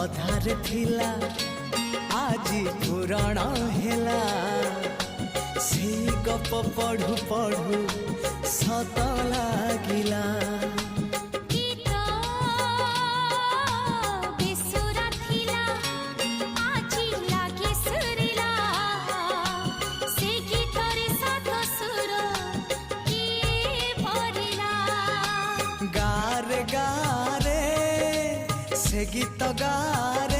अधार थिला आजी पुराण हेला से गप पढ़ु पढ़ु सत लागिला। गारे गारे से गीत गारे